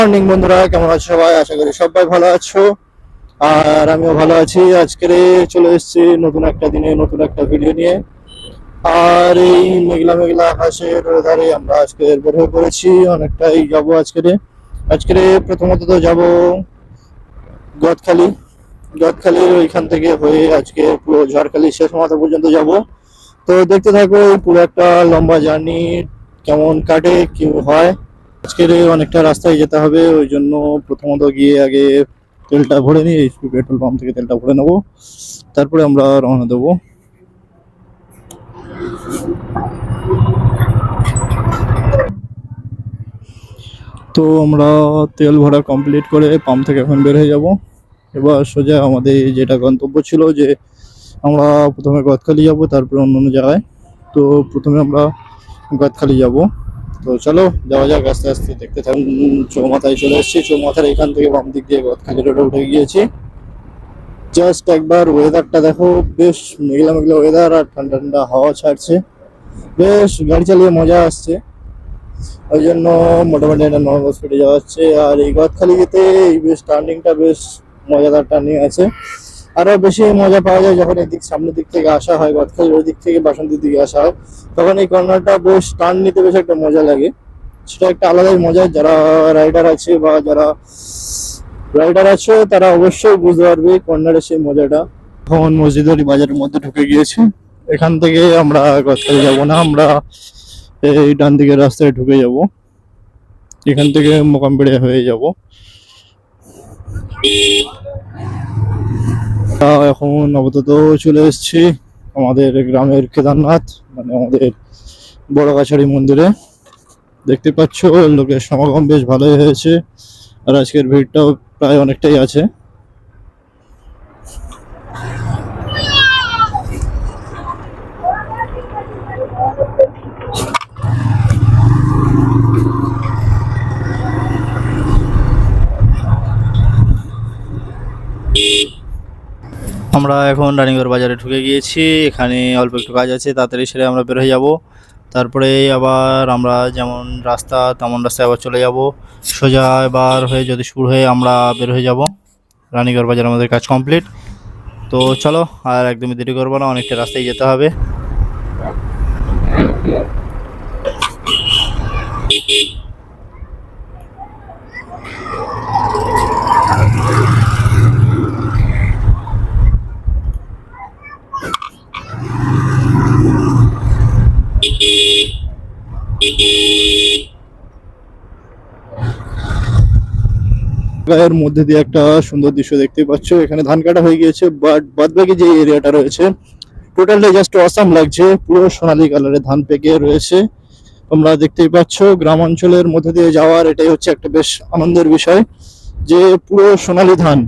Morning বন্ধুরা, কেমন আছো সবাই? আশা করি সবাই ভালো আছো। আর আমিও ভালো আছি। আজকে চলে এসেছি নতুন একটা দিনে নতুন একটা ভিডিও নিয়ে। আর এই মেঘলা মেঘলা আকাশের ধারে আমরা আজকে বের হয়ে পড়েছি। অনেকটাই যাবো আজকে প্রথমত তো যাবো গদখালি। গদখালির ওইখান থেকে হয়ে আজকে পুরো ঝড়খালি শেষ মাথা পর্যন্ত যাব। তো দেখতে থাকো, পুরো একটা লম্বা জার্নি কেমন কাটে কি হয়। আজকের অনেকটা রাস্তায় যেতে হবে, ওই জন্য প্রথমত গিয়ে আগে তেলটা ভরে নিই। এইচপি পেট্রোল পাম্প থেকে তেলটা ভরে নেবো, তারপরে আমরা রওনা দেবো। তো আমরা তেল ভরা কমপ্লিট করে পাম্প থেকে এখন বের হয়ে যাব। এবার সোজা আমাদের যেটা গন্তব্য ছিল, যে আমরা প্রথমে গদখালি যাব, তারপরে অন্য অন্য জায়গায়। তো প্রথমে আমরা গদখালি যাব। তো চলো যাওয়া যাক আস্তে আস্তে, দেখতে থাকুন। চৌমাথায় চলে এসেছি। চৌমাথার এখান থেকে বাম দিক দিয়ে গদখালি রোডে উঠে গিয়েছি। জাস্ট একবার ওয়েদারটা দেখো, বেশ মেঘলা মেঘলা ওয়েদার আর ঠান্ডা ঠান্ডা হাওয়া ছাড়ছে। বেশ গাড়ি চালিয়ে মজা আসছে। ওই জন্য মোটামুটি একটা নর্মাল স্পিডে যাওয়া হচ্ছে। আর এই গদখালি যেতে এই বেশ টার্নিংটা বেশ মজাদার টার্নিং আছে। আরো বেশি মজা পাওয়া যায় যখন এদিক সামনের দিক থেকে আসা হয়, গদখালির ওই দিক থেকে বাসন্তীর দিকে আসা হয়। তখন এই কর্নারটা বেশ টার্ন নিতে বেশ একটা মজা লাগে। সেটা একটা আলাদাই মজা। যারা রাইডার আছে বা যারা রাইডার আছে তারা অবশ্যই বুঝতে পারবে কর্নারের সেই মজাটা। এখন মসজিদের বাজারের মধ্যে ঢুকে গিয়েছি। এখান থেকে আমরা গদখালি যাব না, আমরা এই ডান দিকের রাস্তায় ঢুকে যাব। এখান থেকে মোকামবেড়িয়া হয়ে যাব। এখন আপাতত চলে এসেছি আমাদের গ্রামের কেদারনাথ, মানে আমাদের বড় কাছারি মন্দিরে। দেখতে পাচ্ছ লোকের সমাগম বেশ ভালোই হয়েছে, আর আজকের ভিড়টাও প্রায় অনেকটাই আছে। আমরা এখন রানীগঞ্জ বাজারে ঢুকে গিয়েছি। এখানে অল্প একটু কাজ আছে, তাড়াতাড়ি সেরে আমরা বের হয়ে যাব। তারপরে আবার আমরা যেমন রাস্তা তেমন রাস্তায় আবার চলে যাব সোজা। এবার হয়ে যদি শুরু হয়ে আমরা বের হয়ে যাব। রানীগঞ্জ বাজার আমাদের কাজ কমপ্লিট। তো চলো, আর একদমই দেরি করবো না, অনেকটা রাস্তায় যেতে হবে। গায়ের মধ্যে দিয়ে একটা সুন্দর দৃশ্য দেখতে পাচ্ছ। এখানে ধান কাটা হয়ে গিয়েছে, বাট বাদবাকি যে এরিয়াটা রয়েছে টোটালটা জাস্ট অসাম লাগছে। পুরো সোনালী কালারের ধান পেকে রয়েছে। তোমরা দেখতেই পাচ্ছ গ্রাম অঞ্চলের মধ্যে দিয়ে যাওয়ার এটাই হচ্ছে একটা বেশ আনন্দের বিষয়, যে পুরো সোনালী ধান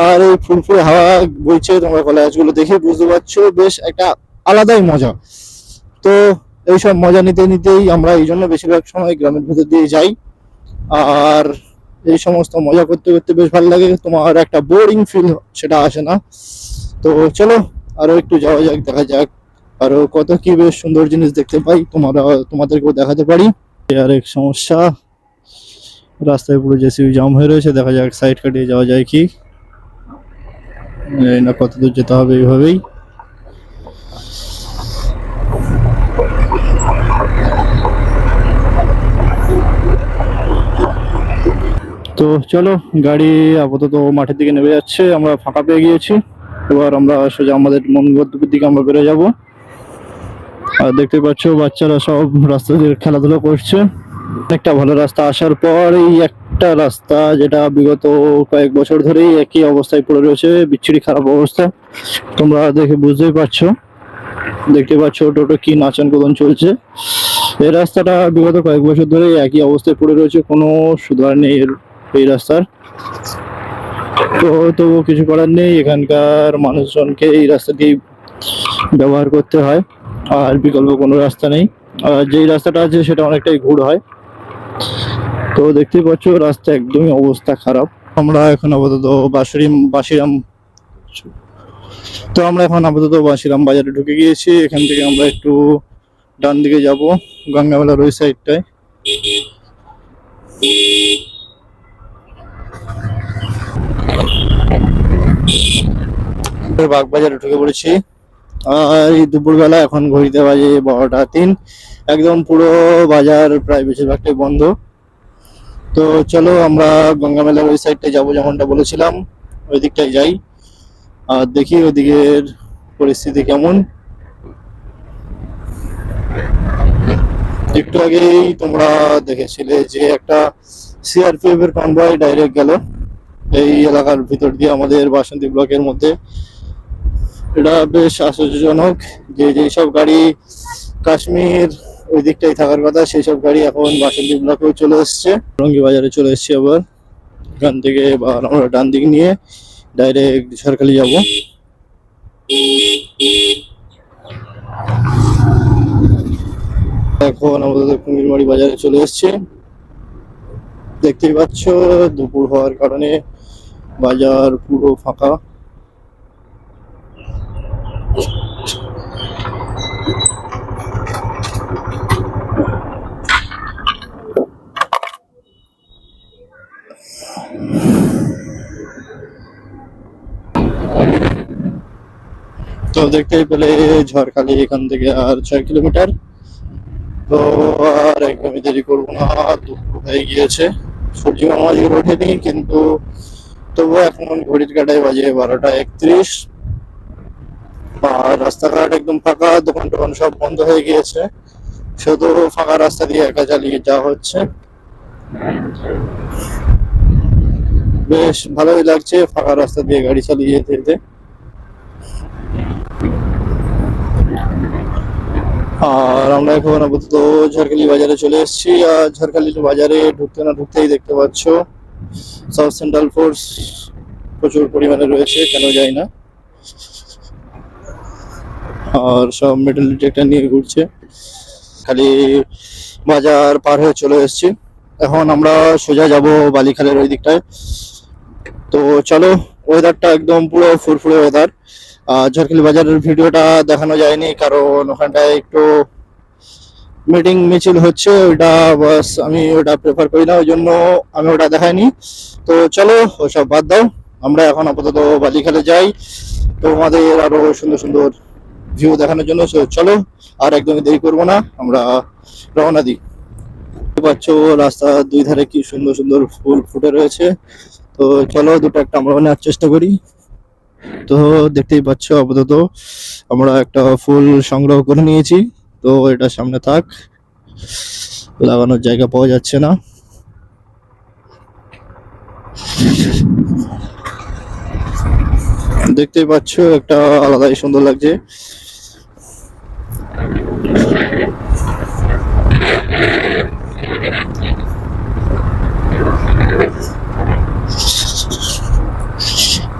আর এই ফুরফুরে হাওয়া বইছে। তোমরা কলা গাছগুলো দেখে বুঝতে পারছো, বেশ একটা আলাদাই মজা। তো এইসব মজা নিতে নিতেই আমরা এই জন্য বেশিরভাগ সময় গ্রামের ভিতর দিয়ে যাই। আর এই সমস্ত মজা করতে করতে বেশ ভালো লাগে, তোমার একটা বোরিং ফিল সেটা আসে না। তো চলো আরো একটু যাওয়া যাক, দেখা যাক আরো কত কি বেশ সুন্দর জিনিস দেখতে পাই, তোমাদেরকেও দেখাতে পারি। আর এক সমস্যা, রাস্তায় পুরো জেসিবি জাম হয়ে রয়েছে। দেখা যাক সাইড কাটিয়ে যাওয়া যায় কি না, কত দূর যেতে হবে এইভাবেই। তো চলো, গাড়ি আপাতত মাঠের দিকে নেমে যাচ্ছে, আমরা ফাঁকা পেয়ে গিয়েছি। এবার আমরা সোজা আমাদের মন গন্তব্যের দিকে আমরা বেরো যাব। আর দেখতে পাচ্ছ বাচ্চারা সব রাস্তা দিয়ে খেলাধুলা করছে। একটা ভালো রাস্তা আসার পর এই একটা রাস্তা, যেটা বিগত কয়েক বছর ধরেই একই অবস্থায় পড়ে রয়েছে, বিচ্ছিরি খারাপ অবস্থা। তোমরা দেখে বুঝতেই পারছো, দেখতে পাচ্ছ টোটো কি নাচান কোদন চলছে। এই রাস্তাটা বিগত কয়েক বছর ধরে একই অবস্থায় পড়ে রয়েছে, কোনো সুধার নেই এই রাস্তার। তো তবু কিছু করার নেই, এখানকার মানুষজনকে এই রাস্তাটি ব্যবহার করতে হয়, আর বিকল্প কোনো রাস্তা নেই। আর যেই রাস্তাটা আছে সেটা অনেকটাই ঘুর হয়। তো দেখতেই পাচ্ছ রাস্তা একদমই অবস্থা খারাপ। আমরা এখন আপাতত বাঁশিরাম তো আমরা এখন আপাতত বাঁশিরাম বাজারে ঢুকে গিয়েছি। এখান থেকে আমরা একটু ডান দিকে যাব, গঙ্গা মেলার ওই সাইডটায়। বাগবাজারে ঢুকে পড়েছি। আর এই দুপুরবেলা এখন ঘড়িতে বাজে 12টা 3। একদম পুরো বাজার প্রায় বেশিরভাগটাই বন্ধ। তো চলো আমরা গঙ্গা মেলার ওই সাইডটায় যাবো, যেমনটা বলেছিলাম ওই দিকটায় যাই আর দেখি ওইদিকের পরিস্থিতি কেমন। একটু আগেই তোমরা দেখেছিলে যে একটা সিআরপিএফ এর কনভয় ডাইরেক্ট গেল এই এলাকার ভিতর দিয়ে আমাদের বাসন্তী ব্লকের মধ্যে। এটা বেশ আশ্চর্যজনক যে যেসব গাড়ি কাশ্মীর ওই দিকটাই থাকার কথা সেই সব গাড়ি এখন বাসন্তী ব্লকেও চলে এসছে, রঙ্গি বাজারে চলে এসছে। আবার এখান থেকে এবার আমরা ডান দিক নিয়ে ডাইরেক্ট ঝড়খালি যাব। এখন আমাদের কুমিরমারি বাজারে চলে এসছে। দেখতেই পাচ্ছ দুপুর হওয়ার কারণে বাজার পুরো ফাঁকা। তো দেখতেই পেলে ঝড়খালি এখান থেকে আর 6 কিলোমিটার। তো আর একদমই দেরি করবো না, দুপুর হয়ে গিয়েছে, সূর্য মামাজি ওঠেনি কিন্তু তবুও এখন ঘড়ির কাঁটায় বাজে 12টা 31। আর রাস্তাঘাট একদম ফাঁকা, দোকান টোকান সব বন্ধ হয়ে গিয়েছে, শুধু ফাঁকা রাস্তা দিয়ে একা চালিয়ে যাওয়া হচ্ছে। বেশ ভালোই লাগছে ফাঁকা রাস্তা দিয়ে গাড়ি চালিয়ে যেতে যেতে। আর আমরা এখন আপাতত ঝড়খালি বাজারে চলে এসেছি। আর ঝড়খালি বাজারে ঢুকতে না ঢুকতেই দেখতে পাচ্ছ সাউথ সেন্ট্রাল ফোর্স প্রচুর পরিমাণে রয়েছে, কেন যায় না। আর সব মেটাল ডিটেক্টর নিয়ে ঘুরছে। খালি বাজার পার হয়ে চলে এসেছি, এখন আমরা সোজা যাব বালিখালের ওই দিকটায়। তো চলো, ওয়েদারটা একদম পুরো ফুরফুরে ওয়েদার। ঝড়খালি বাজারের ভিডিওটা দেখানো যায়নি কারণ ওখানটায় একটু মিটিং মিছিল হচ্ছে, ওইটা বাস আমি ওটা প্রেফার করি না, ওই জন্য আমি ওটা দেখাইনি। তো চলো ওসব বাদ দাও, আমরা এখন আপাতত বালিখালে যাই তোমাদের আরো সুন্দর সুন্দর ভিউ দেখানোর জন্য। চলো আর একদমই দেরি করবো না, আমরা রওনা দিই। দেখতে পাচ্ছ রাস্তার দুই ধারে কি সুন্দর সুন্দর ফুল ফুটে রয়েছে। তো চলো দুটো একটা আমরা নেওয়ার চেষ্টা করি। তো দেখতেই পাচ্ছ আপাতত আমরা একটা ফুল সংগ্রহ করে নিয়েছি। তো এটা সামনে থাক, লাগানোর জায়গা পাওয়া যাচ্ছে না। দেখতেই পাচ্ছ একটা আলাদাই সুন্দর লাগছে।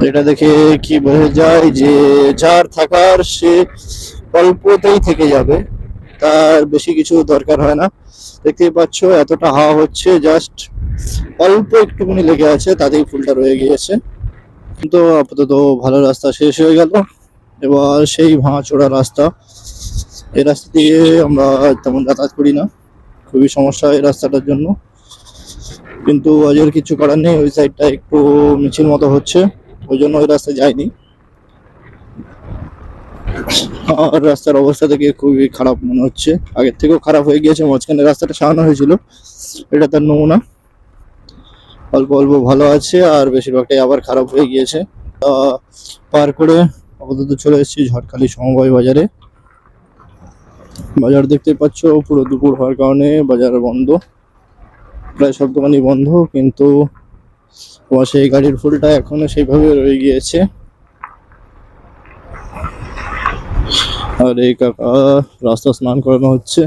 এটা দেখে কি বোঝা যায় যে যার থাকার সে অল্পতেই থেকে যাবে, তার বেশি কিছু দরকার হয় না। দেখতেই পাচ্ছ এতটা হাওয়া হচ্ছে, জাস্ট অল্প একটুখানি লেগে আছে, তাতেই ফুলটা রয়ে গিয়েছে। কিন্তু আপাতত ভালো রাস্তা শেষ হয়ে গেল, এবার সেই ভাঙাচোরা রাস্তা। এই রাস্তা দিয়ে আমরা তেমন যাতায়াত করি না, খুবই সমস্যা এই রাস্তাটার জন্য। কিন্তু আজের কিছু করার নেই, ওই সাইডটা একটু মিছিল মতো হচ্ছে, ওই জন্য ওই রাস্তায় যাইনি। আর রাস্তার অবস্থা থেকে খুবই খারাপ মনে হচ্ছে, আগের থেকেও খারাপ হয়ে গিয়েছে। মাঝখানে রাস্তাটা সারানো হয়েছিল, এটা তার নমুনা। অল্প অল্প ভালো আছে আর বেশিরভাগটাই আবার খারাপ হয়ে গিয়েছে। পার করে আপাতত চলে এসেছি ঝড়খালি সমবায় বাজারে। বাজার দেখতে পাচ্ছ পুরো দুপুর হওয়ার কারণে বাজার বন্ধ, প্রায় সব দোকানই বন্ধ, কিন্তু তোমার সেই গাড়ির ফুলটা এখনো সেইভাবে রয়ে গিয়েছে। আর এই কাকা রাস্তা স্নান করানো হচ্ছে।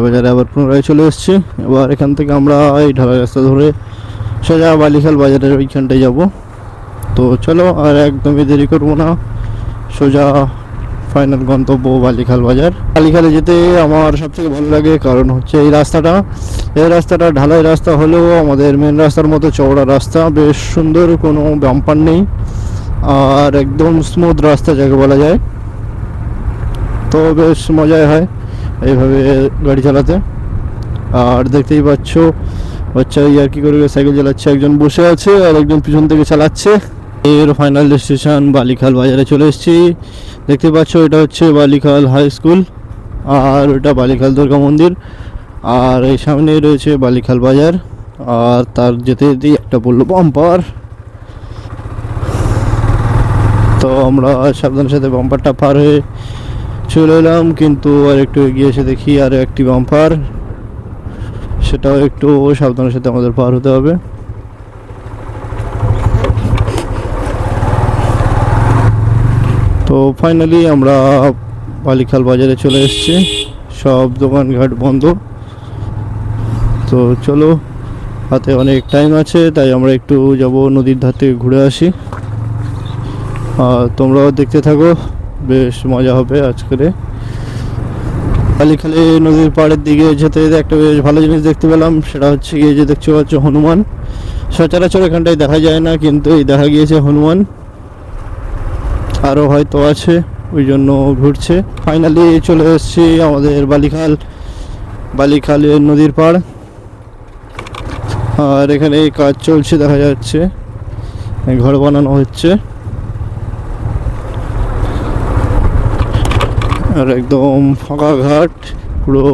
বাজারে আবার পুনরায় চলে এসেছি। এবার এখান থেকে আমরা এই ঢালাই রাস্তা ধরে সোজা বালিখাল বাজারের ওইখানটায় যাব। তো চলো আর একদমই দেরি করবো না, সোজা ফাইনাল গন্তব্য বালিখাল বাজার। বালিখালে যেতে আমার সব থেকে ভালো লাগে কারণ হচ্ছে এই রাস্তাটা ঢালাই রাস্তা হলেও আমাদের মেন রাস্তার মতো চওড়া রাস্তা, বেশ সুন্দর, কোনো বাম্পার নেই আর একদম স্মুথ রাস্তা যাকে বলা যায়। তো বেশ মজাই হয় এইভাবে গাড়ি চালাতে। আর দেখতেই পাচ্ছ বাচ্চা ইয়ার কি করে সাইকেল চালাচ্ছে, একজন বসে আছে আর একজন পিছন থেকে চালাচ্ছে। এর ফাইনাল ডেস্টিনেশন বালিখাল বাজারে চলে এসেছি। দেখতে পাচ্ছ এটা হচ্ছে বালিখাল হাই স্কুল আর ওটা বালিখাল দুর্গা মন্দির, আর এই সামনে রয়েছে বালিখাল বাজার। আর তার যেতে যেতেই একটা বললো বাম্পার, তো আমরা সাবধানের সাথে বাম্পারটা পার হয়ে চলে এলাম, কিন্তু আর একটু এগিয়ে এসে দেখি আরও একটি বাম্পার, সেটাও একটু সাবধানের সাথে আমাদের পার হতে হবে। তো ফাইনালি আমরা বালিখাল বাজারে চলে এসেছি, সব দোকানঘাট বন্ধ। তো চলো, হাতে অনেক টাইম আছে, তাই আমরা একটু যাব নদীর ধার থেকে ঘুরে আসি। আর তোমরাও দেখতে থাকো, বেশ মজা হবে আজকে। বালিখালে নদীর পাড়ের দিকে যেতে যেতে একটা বেশ ভালো জিনিস দেখতে পেলাম, সেটা হচ্ছে গিয়ে যে দেখতে পাচ্ছ হনুমান। সচরাচর এখানটায় দেখা যায় না, কিন্তু এই দেখা গিয়েছে হনুমান, আরও হয়তো আছে, ওই জন্য ঘুরছে। ফাইনালি চলে এসেছি আমাদের বালিখালের নদীর পাড়। আর এখানে কাজ চলছে দেখা যাচ্ছে, ঘর বানানো হচ্ছে। আর একদম ফাঁকা ঘাট পুরো।